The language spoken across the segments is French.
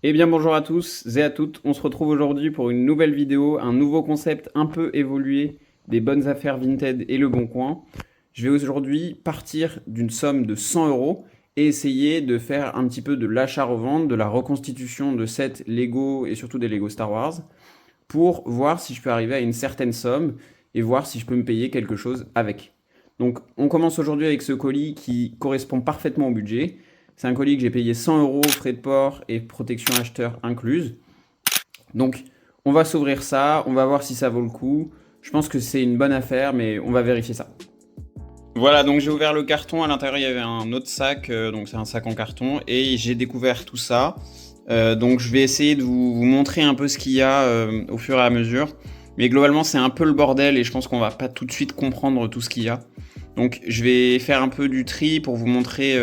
Eh bien bonjour à tous et à toutes, on se retrouve aujourd'hui pour une nouvelle vidéo, un nouveau concept un peu évolué des bonnes affaires Vinted et Le Bon Coin. Je vais aujourd'hui partir d'une somme de 100 euros et essayer de faire un petit peu de l'achat-revente, de la reconstitution de sets Lego et surtout des Lego Star Wars pour voir si je peux arriver à une certaine somme et voir si je peux me payer quelque chose avec. Donc on commence aujourd'hui avec ce colis qui correspond parfaitement au budget. C'est un colis que j'ai payé 100 euros, frais de port et protection acheteur incluse. Donc on va s'ouvrir ça, on va voir si ça vaut le coup. Je pense que c'est une bonne affaire, mais on va vérifier ça. Voilà, donc j'ai ouvert le carton, à l'intérieur il y avait un autre sac, donc c'est un sac en carton, et j'ai découvert tout ça. Donc je vais essayer de vous montrer un peu ce qu'il y a au fur et à mesure. Mais globalement c'est un peu le bordel et je pense qu'on va pas tout de suite comprendre tout ce qu'il y a. Donc je vais faire un peu du tri pour vous montrer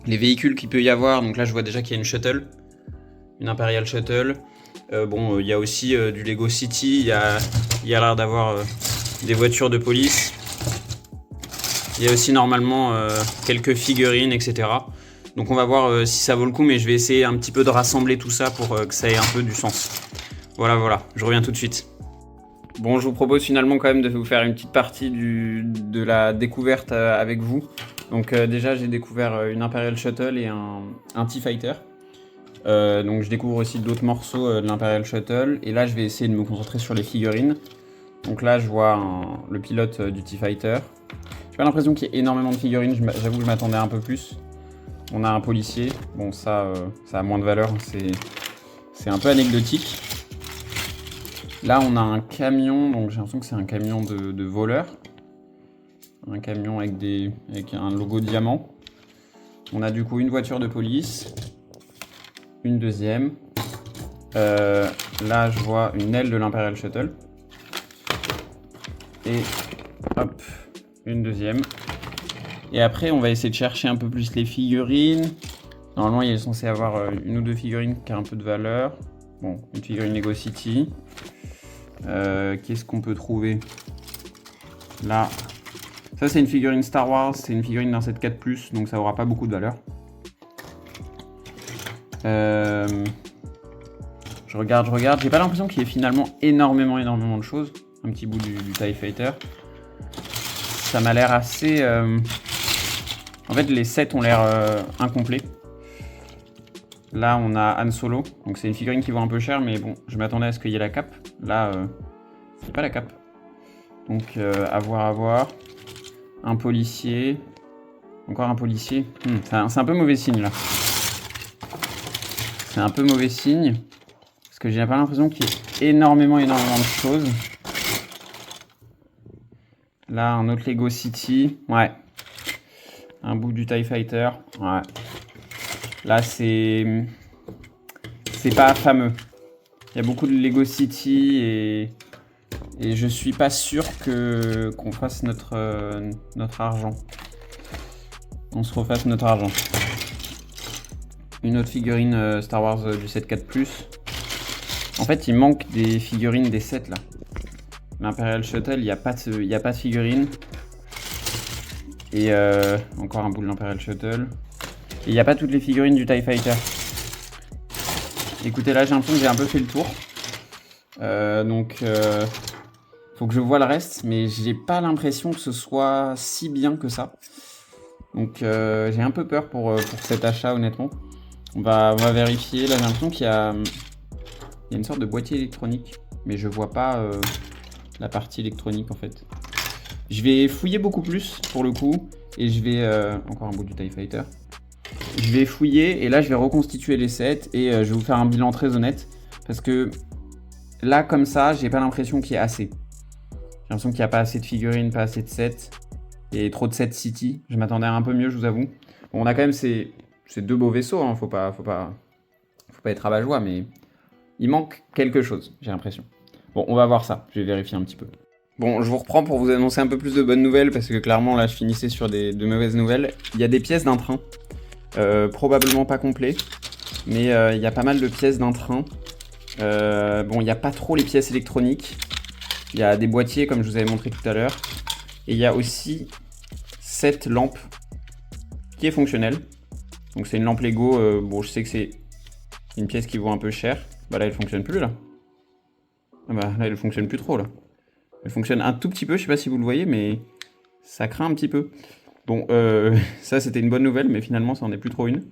les véhicules qu'il peut y avoir. Donc là je vois déjà qu'il y a une Shuttle, une Imperial Shuttle. Il y a aussi du Lego City, il y a l'air d'avoir des voitures de police. Il y a aussi normalement quelques figurines, etc. Donc on va voir si ça vaut le coup, mais je vais essayer un petit peu de rassembler tout ça pour que ça ait un peu du sens. Voilà, je reviens tout de suite. Bon, je vous propose finalement quand même de vous faire une petite partie de la découverte avec vous. Donc déjà j'ai découvert une Imperial Shuttle et un T-Fighter. Donc je découvre aussi d'autres morceaux de l'Imperial Shuttle. Et là je vais essayer de me concentrer sur les figurines. Donc là je vois le pilote du T-Fighter. J'ai pas l'impression qu'il y ait énormément de figurines, j'avoue que je m'attendais un peu plus. On a un policier, bon ça a moins de valeur, c'est un peu anecdotique. Là on a un camion, donc j'ai l'impression que c'est un camion de voleurs. Un camion avec un logo diamant. On a du coup une voiture de police, une deuxième. Là je vois une aile de l'Imperial Shuttle. Et hop, une deuxième. Et après, on va essayer de chercher un peu plus les figurines. Normalement, il est censé avoir une ou deux figurines qui a un peu de valeur. Bon, une figurine Lego City. Qu'est-ce qu'on peut trouver? Là, ça c'est une figurine Star Wars, c'est une figurine d'un set 4+, donc ça aura pas beaucoup de valeur. Je regarde, j'ai pas l'impression qu'il y ait finalement énormément de choses. Un petit bout du TIE Fighter. Ça m'a l'air assez... En fait, les sets ont l'air incomplets. Là, on a Han Solo. Donc, c'est une figurine qui vaut un peu cher, mais bon, je m'attendais à ce qu'il y ait la cape. Là, c'est pas la cape. Donc, à voir. Un policier. Encore un policier. C'est un peu mauvais signe, là. C'est un peu mauvais signe. Parce que j'ai pas l'impression qu'il y ait énormément de choses. Là, un autre Lego City. Ouais. Un bout du TIE Fighter. Ouais. Là, c'est pas fameux. Il y a beaucoup de Lego City et je suis pas sûr qu'on fasse notre argent. On se refasse notre argent. Une autre figurine Star Wars du set 4+. En fait, il manque des figurines des sets là. L'Imperial Shuttle, il n'y a pas de figurine. Et encore un bout de l'Imperial Shuttle. Et il n'y a pas toutes les figurines du TIE Fighter. Écoutez, là j'ai l'impression que j'ai un peu fait le tour. Faut que je vois le reste, mais j'ai pas l'impression que ce soit si bien que ça. Donc j'ai un peu peur pour cet achat, honnêtement. On va vérifier. Là j'ai l'impression qu'il y a une sorte de boîtier électronique, mais je vois pas la partie électronique en fait. Je vais fouiller beaucoup plus pour le coup, et je vais... encore un bout du TIE Fighter. Je vais fouiller, et là je vais reconstituer les sets, et je vais vous faire un bilan très honnête, parce que là comme ça, j'ai pas l'impression qu'il y a assez. J'ai l'impression qu'il n'y a pas assez de figurines, pas assez de sets, et trop de sets City. Je m'attendais à un peu mieux, je vous avoue. Bon, on a quand même ces deux beaux vaisseaux, hein. Faut pas être rabat-joie, mais il manque quelque chose, j'ai l'impression. Bon, on va voir ça, je vais vérifier un petit peu. Bon, je vous reprends pour vous annoncer un peu plus de bonnes nouvelles, parce que clairement, là, je finissais sur de mauvaises nouvelles. Il y a des pièces d'un train, probablement pas complet, mais il y a pas mal de pièces d'un train. Il n'y a pas trop les pièces électroniques. Il y a des boîtiers, comme je vous avais montré tout à l'heure. Et il y a aussi cette lampe qui est fonctionnelle. Donc c'est une lampe Lego, je sais que c'est Une pièce qui vaut un peu cher. Bah là, elle fonctionne plus, là. Ah bah là, elle fonctionne plus trop, là. Elle fonctionne un tout petit peu, je sais pas si vous le voyez, mais ça craint un petit peu. Bon, ça, c'était une bonne nouvelle, mais finalement, ça en est plus trop une.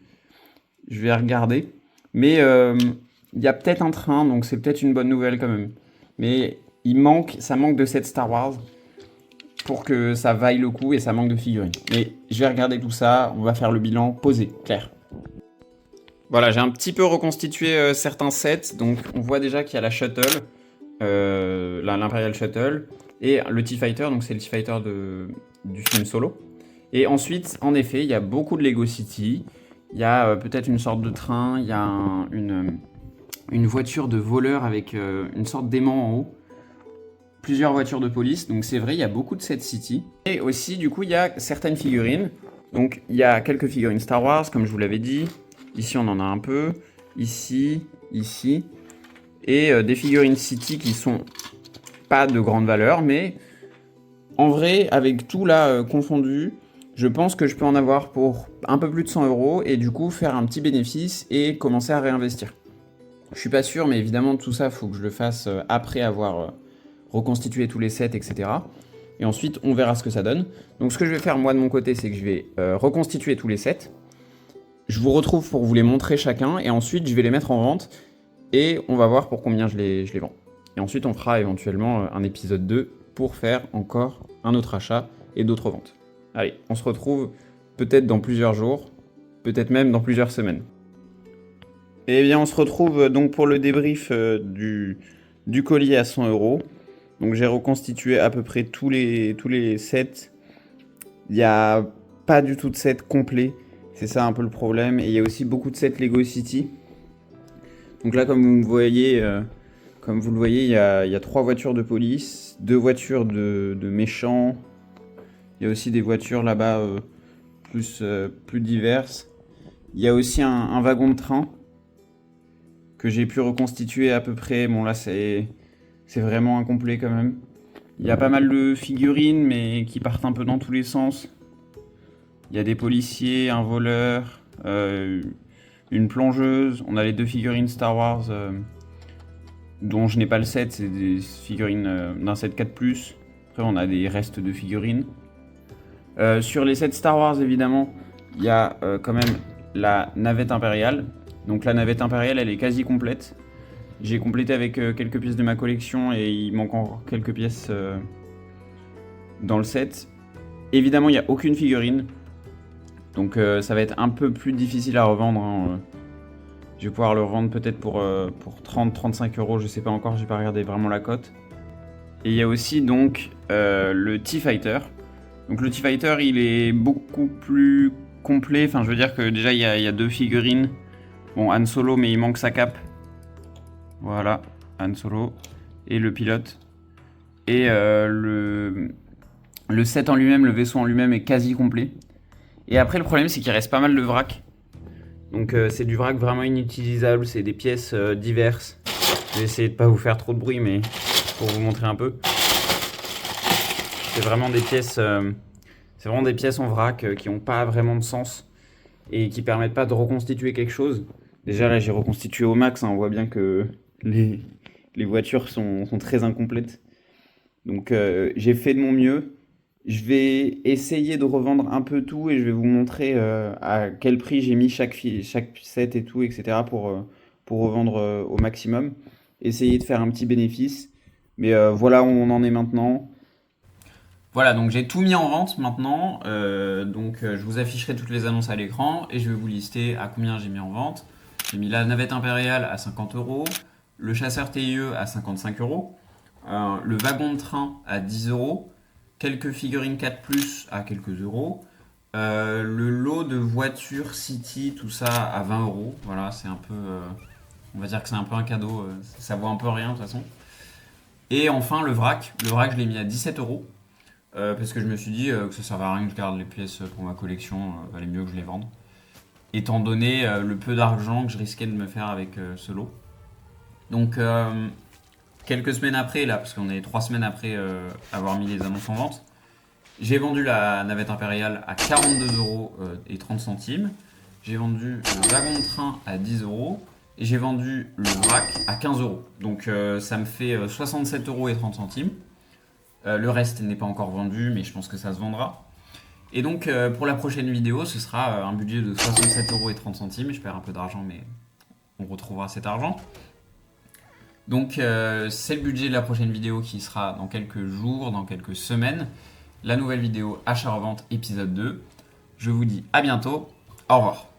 Je vais regarder. Mais il y a peut-être un train, donc c'est peut-être une bonne nouvelle quand même. Mais ça manque de cette Star Wars pour que ça vaille le coup et ça manque de figurines. Mais je vais regarder tout ça, on va faire le bilan posé, clair. Voilà, j'ai un petit peu reconstitué certains sets, donc on voit déjà qu'il y a la Shuttle, l'Imperial Shuttle, et le T-Fighter, donc c'est le T-Fighter du film Solo. Et ensuite, en effet, il y a beaucoup de Lego City, il y a peut-être une sorte de train, il y a une voiture de voleur avec une sorte d'aimant en haut, plusieurs voitures de police, donc c'est vrai, il y a beaucoup de Set City. Et aussi, du coup, il y a certaines figurines. Donc, il y a quelques figurines Star Wars, comme je vous l'avais dit. Ici, on en a un peu. Ici, ici. Et des figurines City qui sont pas de grande valeur, mais en vrai, avec tout là confondu, je pense que je peux en avoir pour un peu plus de 100 € et du coup faire un petit bénéfice et commencer à réinvestir. Je suis pas sûr, mais évidemment, tout ça, il faut que je le fasse après avoir reconstitué tous les sets, etc. Et ensuite, on verra ce que ça donne. Donc, ce que je vais faire, moi, de mon côté, c'est que je vais reconstituer tous les sets. Je vous retrouve pour vous les montrer chacun, et ensuite, je vais les mettre en vente, et on va voir pour combien je les vends. Et ensuite, on fera éventuellement un épisode 2 pour faire encore un autre achat et d'autres ventes. Allez, on se retrouve peut-être dans plusieurs jours, peut-être même dans plusieurs semaines. Et bien, on se retrouve donc pour le débrief du colis à 100 €. Donc j'ai reconstitué à peu près tous les sets. Il n'y a pas du tout de sets complets. C'est ça un peu le problème. Et il y a aussi beaucoup de sets Lego City. Donc là, comme vous le voyez, il y a 3 voitures de police, 2 voitures de méchants. Il y a aussi des voitures là-bas plus diverses. Il y a aussi un wagon de train que j'ai pu reconstituer à peu près. Bon là c'est vraiment incomplet quand même. Il y a pas mal de figurines mais qui partent un peu dans tous les sens. Il y a des policiers, un voleur, une plongeuse. On a les 2 figurines Star Wars dont je n'ai pas le set, c'est des figurines d'un set 4+. Après on a des restes de figurines. Sur les sets Star Wars évidemment, il y a quand même la navette impériale. Donc la navette impériale elle est quasi complète. J'ai complété avec quelques pièces de ma collection et il manque encore quelques pièces dans le set. Évidemment il n'y a aucune figurine. Donc ça va être un peu plus difficile à revendre. Hein. Je vais pouvoir le revendre peut-être pour 30-35 €, je sais pas encore, j'ai pas regardé vraiment la cote. Et il y a aussi donc le T-Fighter. Donc le T-Fighter il est beaucoup plus complet, enfin je veux dire que déjà il y a 2 figurines. Bon, Han Solo, mais il manque sa cape. Voilà, Han Solo et le pilote. Et le set en lui-même, le vaisseau en lui-même est quasi complet. Et après, le problème, c'est qu'il reste pas mal de vrac. Donc c'est du vrac vraiment inutilisable, c'est des pièces diverses. Je vais essayer de pas vous faire trop de bruit, mais pour vous montrer un peu. C'est vraiment des pièces en vrac qui n'ont pas vraiment de sens et qui permettent pas de reconstituer quelque chose. Déjà là j'ai reconstitué au max, hein, on voit bien que les voitures sont très incomplètes. Donc j'ai fait de mon mieux. Je vais essayer de revendre un peu tout et je vais vous montrer à quel prix j'ai mis chaque set et tout, etc. pour revendre au maximum. Essayer de faire un petit bénéfice. Mais voilà où on en est maintenant. Voilà, donc j'ai tout mis en vente maintenant. Je vous afficherai toutes les annonces à l'écran et je vais vous lister à combien j'ai mis en vente. J'ai mis la navette impériale à 50 €, le chasseur TIE à 55 €, le wagon de train à 10 €, quelques figurines 4+ à quelques euros, le lot de voitures City, tout ça à 20 €. Voilà, c'est un peu. On va dire que c'est un peu un cadeau, ça vaut un peu rien de toute façon. Et enfin le vrac. Le vrac, je l'ai mis à 17 €. Parce que je me suis dit que ça servait à rien que je garde les pièces pour ma collection, valait mieux que je les vende. Étant donné le peu d'argent que je risquais de me faire avec ce lot. Donc quelques semaines après, là, parce qu'on est 3 semaines après avoir mis les annonces en vente, j'ai vendu la navette impériale à 42 € et 30 centimes. J'ai vendu le wagon de train à 10 €. et j'ai vendu le vrac à 15 euros. Donc ça me fait 67 euros et 30 centimes. Le reste n'est pas encore vendu, mais je pense que ça se vendra. Et donc pour la prochaine vidéo, ce sera un budget de 67 euros et 30 centimes. Je perds un peu d'argent, mais on retrouvera cet argent. Donc c'est le budget de la prochaine vidéo qui sera dans quelques jours, dans quelques semaines. La nouvelle vidéo achat-revente épisode 2. Je vous dis à bientôt. Au revoir.